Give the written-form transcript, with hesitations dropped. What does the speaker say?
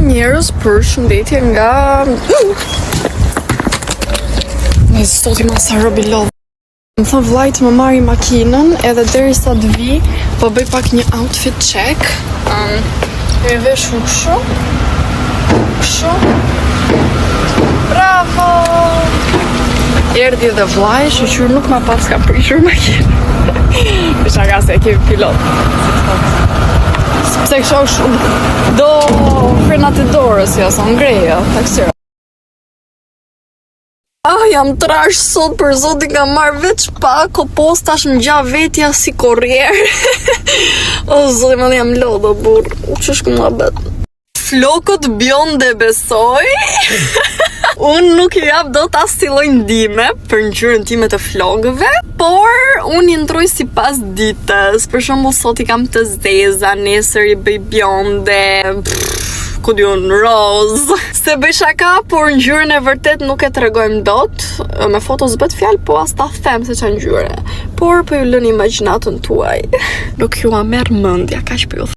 njerëz për shëndetje nga... Në zoti ma sa robi lodh. Më thë vlajt më marri makinën edhe deri sa të vi, po bëj pak një outfit check. E veshu kështu. Kështu. Bravo! Erdi dhe vlaj, shoqyr nuk ma pas ka prishur makinë. Pisha ka se e kemi pilot. Pse kësho shumë. Do frenat e dorës, ja, sa ngreja, taksira. Jam trash sot për zotin ka marrë veç pak, o postash më gja vetja si korrier. O zotin më jam lodho, burr. Që shku më bet. Flokët bjonde besoj. Unë nuk i jap do ta stiloj ndime për ngjyrën time të flokëve, por unë i ndroj si pas ditës. Për shembull sot i kam të zeza, nesër i bëj bjonde, ku diun roz. Se bëj shaka, por ngjyrën e vërtet nuk e tregojmë dot. Me foto s'bët fjalë, po as ta them se ç'a ngjyre. Por po ju lën imagjinatën tuaj. Nuk ju a merr mendja, kaq për ju.